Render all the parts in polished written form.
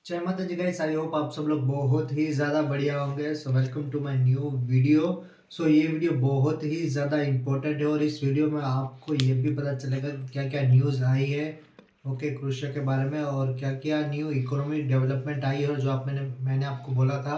जय माता दी guys, I hope आप सब लोग बहुत ही ज़्यादा बढ़िया होंगे। So welcome to my new video. So ये वीडियो बहुत ही ज़्यादा इम्पोर्टेंट है और इस वीडियो में आपको ये भी पता चलेगा कि क्या क्या न्यूज़ आई है ओके क्रोएशिया के बारे में, और क्या क्या न्यू इकोनॉमिक डेवलपमेंट आई है। और जो मैंने आपको बोला था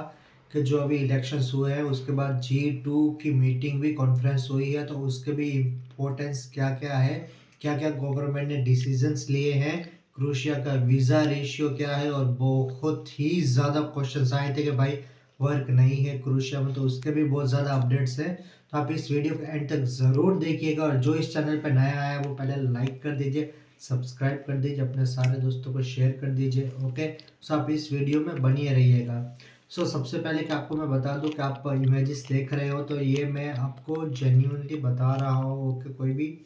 कि जो अभी इलेक्शंस हुए हैं उसके बाद G2 की मीटिंग भी कॉन्फ्रेंस हुई है, तो उसके भी इम्पोर्टेंस क्या क्या है, क्या क्या गवर्नमेंट ने डिसीजंस लिए हैं, क्रोएशिया का वीज़ा रेशियो क्या है। और बहुत ही ज़्यादा क्वेश्चंस आए थे कि भाई वर्क नहीं है क्रोएशिया में, तो उसके भी बहुत ज़्यादा अपडेट्स हैं। तो आप इस वीडियो को एंड तक ज़रूर देखिएगा, और जो इस चैनल पर नया आया है वो पहले लाइक कर दीजिए, सब्सक्राइब कर दीजिए, अपने सारे दोस्तों को शेयर कर दीजिए। ओके, सो आप इस वीडियो में बनिए रहिएगा। सो सबसे पहले कि आपको मैं बता दूं कि आप इमेजेस देख रहे हो, तो ये मैं आपको जेन्युइनली बता रहा हूँ कि कोई भी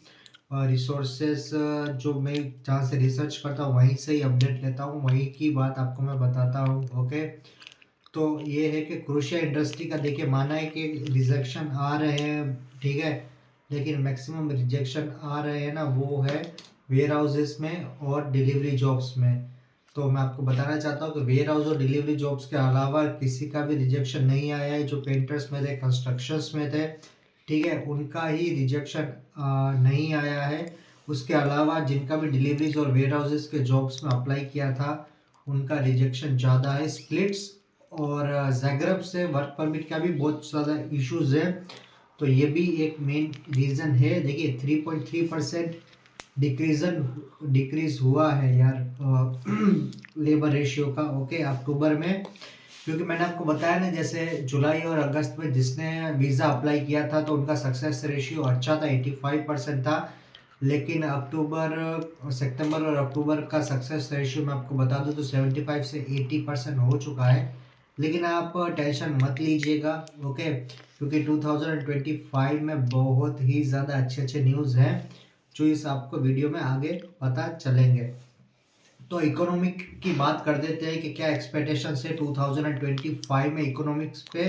रिसोर्सेस जो मैं जहाँ से रिसर्च करता हूँ वहीं से ही अपडेट लेता हूँ, वहीं की बात आपको मैं बताता हूँ। ओके, तो ये है कि क्रूशिया इंडस्ट्री का देखिए मानना है कि रिजेक्शन आ रहे हैं, ठीक है, लेकिन मैक्सिमम रिजेक्शन आ रहे हैं ना वो है वेयर हाउसेस में और डिलीवरी जॉब्स में। तो मैं आपको बताना चाहता हूँ कि वेयर हाउस और डिलीवरी जॉब्स के अलावा किसी का भी रिजेक्शन नहीं आया है। जो पेंटर्स में थे, कंस्ट्रक्शंस में थे, ठीक है, उनका ही रिजेक्शन नहीं आया है। उसके अलावा जिनका भी डिलीवरीज और वेयर हाउसेस के जॉब्स में अप्लाई किया था उनका रिजेक्शन ज़्यादा है। स्प्लिट्स और ज़ाग्रेब से वर्क परमिट का भी बहुत ज़्यादा इश्यूज है, तो ये भी एक मेन रीज़न है। देखिए 3.3% डिक्रीज हुआ है यार लेबर रेशियो का, ओके, अक्टूबर में। क्योंकि मैंने आपको बताया ना, जैसे जुलाई और अगस्त में जिसने वीज़ा अप्लाई किया था तो उनका सक्सेस रेशियो अच्छा था, 85% था। लेकिन अक्टूबर, सितंबर और अक्टूबर का सक्सेस रेशियो मैं आपको बता दूं तो 75 से 80% हो चुका है। लेकिन आप टेंशन मत लीजिएगा, ओके, क्योंकि 2025 में बहुत ही ज़्यादा अच्छे अच्छे न्यूज़ हैं जो इस आपको वीडियो में आगे पता चलेंगे। तो इकोनॉमिक की बात कर देते हैं कि क्या एक्सपेक्टेशंस है 2025 में इकोनॉमिक्स पे,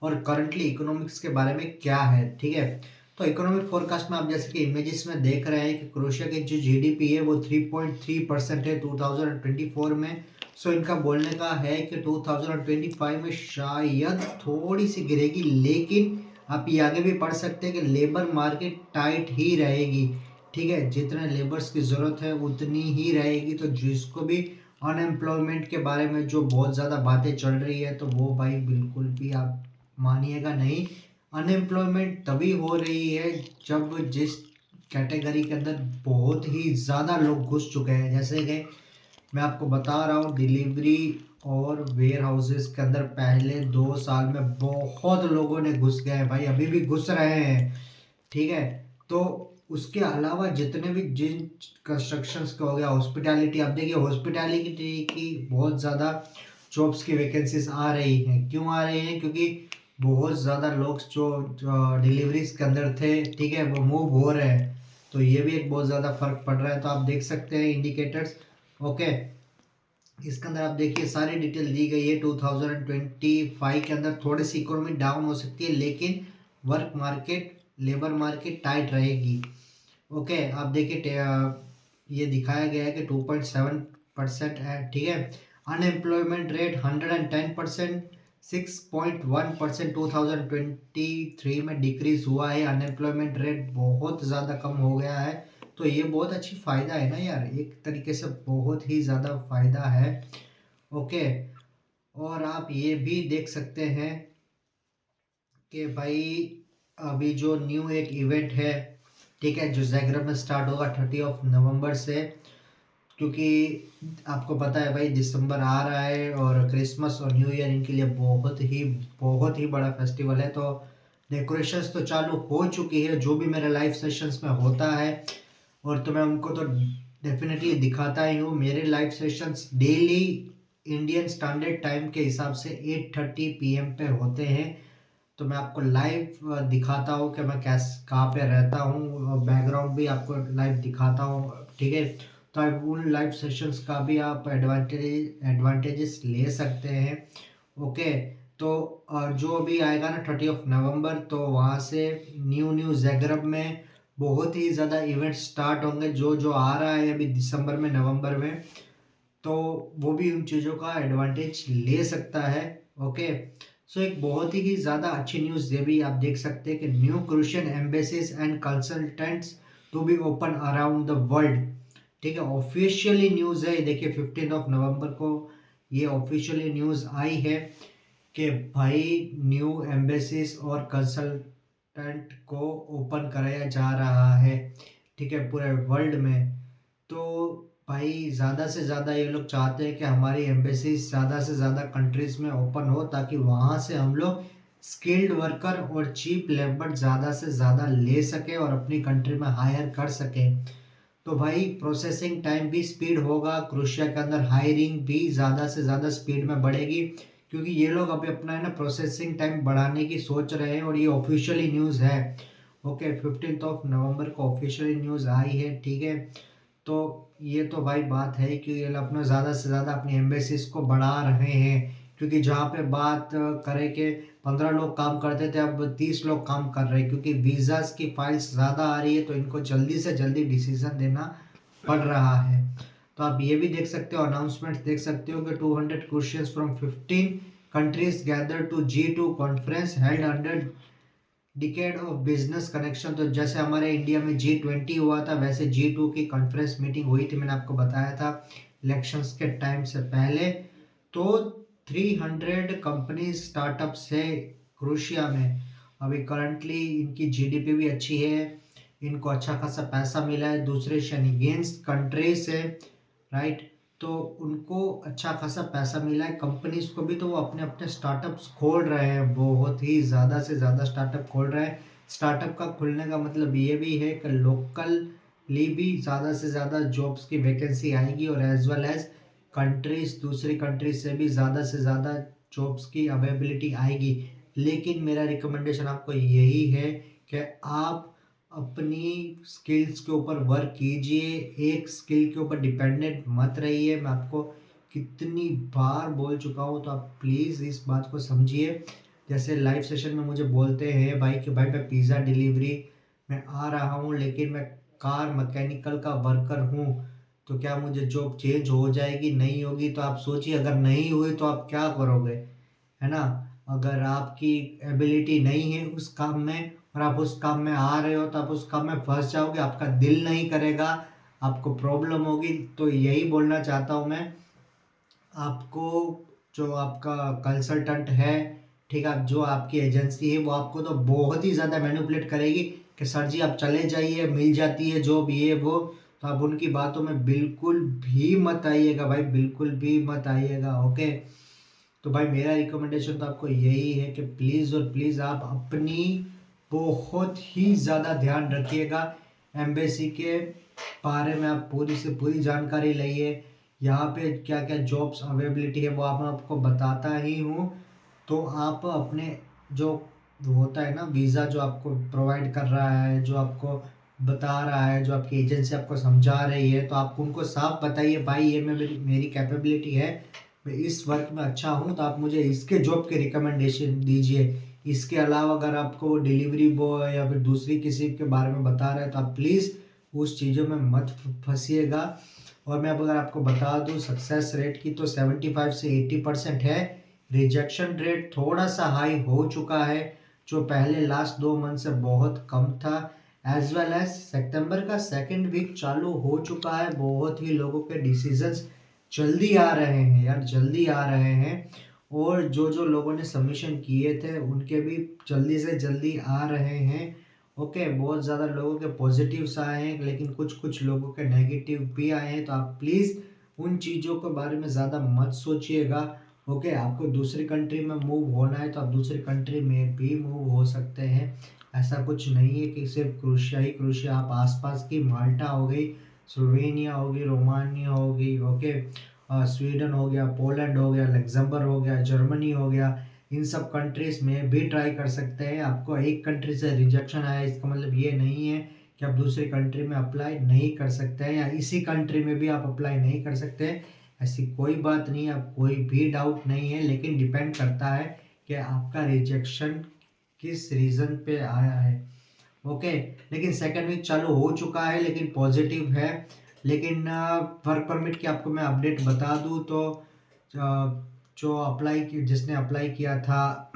और करंटली इकोनॉमिक्स के बारे में क्या है, ठीक है। तो इकोनॉमिक फोरकास्ट में आप जैसे कि इमेजेस में देख रहे हैं कि क्रोएशिया की जो जीडीपी है वो 3.3% है 2024 में। सो इनका बोलने का है कि 2025 में शायद थोड़ी सी गिरेगी, लेकिन आप ये आगे भी पढ़ सकते हैं कि लेबर मार्केट टाइट ही रहेगी, ठीक है, जितने लेबर्स की ज़रूरत है उतनी ही रहेगी। तो जिसको भी अनएम्प्लॉयमेंट के बारे में जो बहुत ज़्यादा बातें चल रही है, तो वो भाई बिल्कुल भी आप मानिएगा नहीं। अनएम्प्लॉयमेंट तभी हो रही है जब जिस कैटेगरी के अंदर बहुत ही ज़्यादा लोग घुस चुके हैं, जैसे कि मैं आपको बता रहा हूँ डिलीवरी और वेयर हाउसेस के अंदर पहले 2 साल में बहुत लोगों ने घुस गए हैं भाई, अभी भी घुस रहे हैं, ठीक है। तो उसके अलावा जितने भी जिन कंस्ट्रक्शंस का हो गया, हॉस्पिटैलिटी, अब देखिए हॉस्पिटैलिटी की बहुत ज़्यादा जॉब्स की वैकेंसीज आ रही हैं। क्यों आ रही हैं? क्योंकि बहुत ज़्यादा लोग जो डिलीवरीज के अंदर थे, ठीक है, वो मूव हो रहे हैं, तो ये भी एक बहुत ज़्यादा फर्क पड़ रहा है। तो आप देख सकते हैं इंडिकेटर्स, ओके। इसके अंदर आप देखिए सारी डिटेल दी गई है। 2025 के अंदर थोड़ी सी इकोनॉमी डाउन हो सकती है, लेकिन work market, labour market tight रहेगी, ओके। आप देखिए ये दिखाया गया है कि 2.7% है, ठीक है। अनएम्प्लॉयमेंट रेट 110%, 6.1% 2023 में डिक्रीज हुआ है। अनएम्प्लॉयमेंट रेट बहुत ज़्यादा कम हो गया है, तो ये बहुत अच्छी फ़ायदा है ना यार, एक तरीके से बहुत ही ज़्यादा फ़ायदा है, ओके। और आप ये भी देख सकते हैं कि भाई अभी जो न्यू एक इवेंट है, ठीक है, जो ज़ाग्रेब में स्टार्ट होगा 30 नवंबर से। क्योंकि आपको पता है भाई दिसंबर आ रहा है और क्रिसमस और न्यू ईयर इनके लिए बहुत ही बड़ा फेस्टिवल है। तो डेकोरेशंस तो चालू हो चुकी है जो भी मेरे लाइव सेशंस में होता है, और तो मैं उनको तो डेफिनेटली दिखाता ही हूँ। मेरे live sessions daily Indian standard time के हिसाब से 8:30 PM पे होते हैं। तो मैं आपको लाइव दिखाता हूँ कि मैं कैस कहाँ पे रहता हूँ, बैकग्राउंड भी आपको लाइव दिखाता हूँ, ठीक है। तो आप उन लाइव सेशंस का भी आप एडवांटेजेस ले सकते हैं, ओके। तो जो भी आएगा ना 30 नवंबर, तो वहाँ से न्यू न्यू ज़ाग्रेब में बहुत ही ज़्यादा इवेंट स्टार्ट होंगे जो जो आ रहा है अभी दिसंबर में, नवंबर में। तो वो भी उन चीज़ों का एडवांटेज ले सकता है। ओके, सो एक बहुत ही ज़्यादा अच्छी न्यूज़ ये भी आप देख सकते हैं कि new Croatian embassies and consultants to be open around the world. ठीक है, ऑफिशियली न्यूज़ है, देखिए 15 नवंबर को ये ऑफिशियली न्यूज़ आई है कि भाई न्यू एम्बेसीज और कंसल्टेंट को ओपन कराया जा रहा है। ठीक है, पूरे वर्ल्ड में। तो भाई ज़्यादा से ज़्यादा ये लोग चाहते हैं कि हमारी एम्बेसीज ज़्यादा से ज़्यादा कंट्रीज़ में ओपन हो, ताकि वहाँ से हम लोग स्किल्ड वर्कर और चीप लेबर ज़्यादा से ज़्यादा ले सकें और अपनी कंट्री में हायर कर सकें। तो भाई प्रोसेसिंग टाइम भी स्पीड होगा, क्रोशिया के अंदर हायरिंग भी ज़्यादा से ज़्यादा स्पीड में बढ़ेगी, क्योंकि ये लोग अभी अपना है ना प्रोसेसिंग टाइम बढ़ाने की सोच रहे हैं और ये ऑफिशियली न्यूज़ है। ओके, 15 नवंबर को ऑफिशियली न्यूज़ आई है। ठीक है, तो ये तो भाई बात है कि ये लोग अपना ज़्यादा से ज़्यादा अपनी एम्बेसीज को बढ़ा रहे हैं, क्योंकि जहाँ पे बात करें कि 15 लोग काम करते थे, अब 30 लोग काम कर रहे हैं, क्योंकि वीज़ास की फाइल्स ज़्यादा आ रही है, तो इनको जल्दी से जल्दी डिसीजन देना पड़ रहा है। तो आप ये भी देख सकते हो, अनाउंसमेंट देख सकते हो कि 200 questions from 15 countries gather to G2 conference held under decade of business connection. तो जैसे हमारे इंडिया में G20 हुआ था, वैसे G2 की कॉन्फ्रेंस मीटिंग हुई थी, मैंने आपको बताया था इलेक्शंस के टाइम से पहले। तो 300 कंपनी स्टार्टअप से क्रोशिया में। अभी करंटली इनकी जीडीपी भी अच्छी है, इनको अच्छा खासा पैसा मिला है दूसरे शेनिगेंस कंट्री से, राइट। तो उनको अच्छा खासा पैसा मिला है कंपनीज को भी, तो वो अपने अपने स्टार्टअप्स खोल रहे हैं, बहुत ही ज़्यादा से ज़्यादा स्टार्टअप खोल रहे हैं। स्टार्टअप का खुलने का मतलब ये भी है कि लोकली भी ज़्यादा से ज़्यादा जॉब्स की वैकेंसी आएगी, और एज वेल एज कंट्रीज, दूसरी कंट्रीज से भी ज़्यादा से ज़्यादा जॉब्स की अवेलेबिलिटी आएगी। लेकिन मेरा रिकमेंडेशन आपको यही है कि आप अपनी स्किल्स के ऊपर वर्क कीजिए, एक स्किल के ऊपर डिपेंडेंट मत रहिए। मैं आपको कितनी बार बोल चुका हूँ, तो आप प्लीज़ इस बात को समझिए। जैसे लाइव सेशन में मुझे बोलते हैं भाई कि भाई मैं पिज़्ज़ा डिलीवरी में आ रहा हूँ, लेकिन मैं कार मैकेनिकल का वर्कर हूँ, तो क्या मुझे जॉब चेंज हो जाएगी? नहीं होगी। तो आप सोचिए, अगर नहीं हुई तो आप क्या करोगे, है ना? अगर आपकी एबिलिटी नहीं है उस काम में और आप उस काम में आ रहे हो, तो आप उस काम में फंस जाओगे, आपका दिल नहीं करेगा, आपको प्रॉब्लम होगी। तो यही बोलना चाहता हूँ मैं आपको। जो आपका कंसल्टेंट है, ठीक है, जो आपकी एजेंसी है, वो आपको तो बहुत ही ज़्यादा मैनिपुलेट करेगी कि सर जी आप चले जाइए, मिल जाती है जॉब, ये वो। तो आप उनकी बातों में बिल्कुल भी मत आइएगा भाई, बिल्कुल भी मत आइएगा। ओके, तो भाई मेरा रिकमेंडेशन तो आपको यही है कि प्लीज़ और प्लीज़ आप अपनी बहुत ही ज़्यादा ध्यान रखिएगा। एम्बेसी के बारे में आप पूरी से पूरी जानकारी लाइए, यहाँ पे क्या क्या जॉब्स अवेलेबिलिटी है वो आप आपको बताता ही हूँ। तो आप अपने जो होता है ना वीज़ा, जो आपको प्रोवाइड कर रहा है, जो आपको बता रहा है, जो आपकी एजेंसी आपको समझा रही है, तो आप उनको साफ बताइए भाई ये मेरी मेरी कैपेबिलिटी है, मैं इस वर्क में अच्छा हूँ, तो आप मुझे इसके जॉब के रिकमेंडेशन दीजिए। इसके अलावा अगर आपको डिलीवरी बॉय या फिर दूसरी किसी के बारे में बता रहे हैं, तो आप प्लीज़ उस चीज़ों में मत फंसिएगा। और मैं अब अगर आपको बता दूं सक्सेस रेट की, तो 75 से 80% है। रिजेक्शन रेट थोड़ा सा हाई हो चुका है, जो पहले लास्ट 2 मंथ से बहुत कम था। एज वेल एज सितंबर का सेकेंड वीक चालू हो चुका है, बहुत ही लोगों के डिसीजंस जल्दी आ रहे हैं यार, जल्दी आ रहे हैं। और जो जो लोगों ने सबमिशन किए थे उनके भी जल्दी से जल्दी आ रहे हैं। ओके, बहुत ज़्यादा लोगों के पॉजिटिव्स आए हैं, लेकिन कुछ कुछ लोगों के नेगेटिव भी आए हैं। तो आप प्लीज़ उन चीज़ों के बारे में ज़्यादा मत सोचिएगा। ओके, आपको दूसरी कंट्री में मूव होना है तो आप दूसरी कंट्री में भी मूव हो सकते हैं। ऐसा कुछ नहीं है कि सिर्फ क्रोशिया ही क्रोशिया, आप आसपास की माल्टा हो गई, स्लोवेनिया होगी, रोमानिया होगी, ओके, स्वीडन हो गया, पोलैंड हो गया, लग्जमबर्ग हो गया, जर्मनी हो गया, इन सब कंट्रीज़ में भी ट्राई कर सकते हैं। आपको एक कंट्री से रिजेक्शन आया, इसका मतलब ये नहीं है कि आप दूसरी कंट्री में अप्लाई नहीं कर सकते हैं, या इसी कंट्री में भी आप अप्लाई नहीं कर सकते हैं। ऐसी कोई बात नहीं है, आप कोई भी डाउट नहीं है, लेकिन डिपेंड करता है कि आपका रिजेक्शन किस रीज़न पे आया है। ओके, लेकिन सेकेंड वीक चालू हो चुका है, लेकिन पॉजिटिव है। लेकिन वर्क परमिट की आपको मैं अपडेट बता दूँ तो जिसने अप्लाई किया था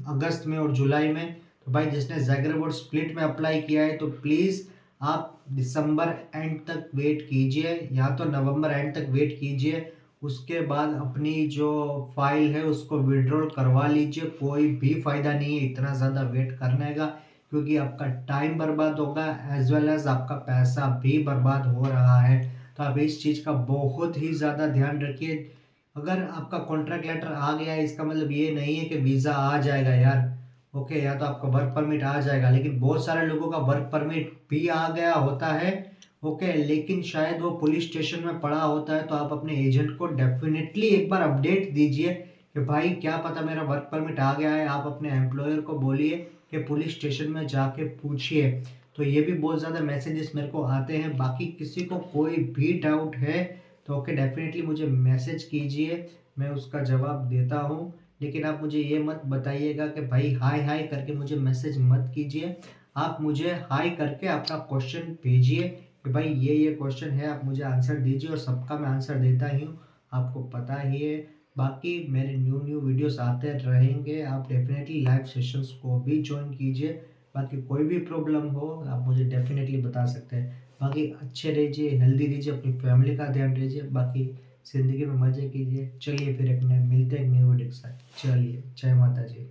अगस्त में और जुलाई में, तो भाई जिसने ज़ाग्रेब और स्प्लिट में अप्लाई किया है तो प्लीज़ आप दिसंबर एंड तक वेट कीजिए या तो नवंबर एंड तक वेट कीजिए। उसके बाद अपनी जो फाइल है उसको विड्रॉल करवा लीजिए। कोई भी फ़ायदा नहीं है इतना ज़्यादा वेट करने का, क्योंकि आपका टाइम बर्बाद होगा एज वेल एज आपका पैसा भी बर्बाद हो रहा है। तो आप इस चीज़ का बहुत ही ज़्यादा ध्यान रखिए। अगर आपका कॉन्ट्रैक्ट लेटर आ गया है इसका मतलब ये नहीं है कि वीज़ा आ जाएगा यार। ओके, या तो आपका वर्क परमिट आ जाएगा, लेकिन बहुत सारे लोगों का वर्क परमिट भी आ गया होता है। ओके, लेकिन शायद वो पुलिस स्टेशन में पड़ा होता है। तो आप अपने एजेंट को डेफिनेटली एक बार अपडेट दीजिए कि भाई क्या पता मेरा वर्क परमिट आ गया है। आप अपने एम्प्लॉयर को बोलिए कि पुलिस स्टेशन में जाके पूछिए। तो ये भी बहुत ज़्यादा मैसेजेस मेरे को आते हैं। बाकी किसी को कोई भी डाउट है तो ओके डेफिनेटली मुझे मैसेज कीजिए, मैं उसका जवाब देता हूँ। लेकिन आप मुझे ये मत बताइएगा कि भाई हाय हाय करके मुझे मैसेज मत कीजिए। आप मुझे हाय करके अपना क्वेश्चन भेजिए कि भाई ये क्वेश्चन है, आप मुझे आंसर दीजिए, और सबका मैं आंसर देता ही हूँ, आपको पता ही है। बाकी मेरे न्यू वीडियोस आते रहेंगे, आप डेफिनेटली लाइव सेशंस को भी ज्वाइन कीजिए। बाकी कोई भी प्रॉब्लम हो आप मुझे डेफिनेटली बता सकते हैं। बाकी अच्छे रहिए, हेल्दी रहिए, अपनी फैमिली का ध्यान रखिए। बाकी ज़िंदगी में मज़े कीजिए। चलिए फिर एक नए मिलते हैं न्यू वीडियो के साथ। चलिए, जय माता जी।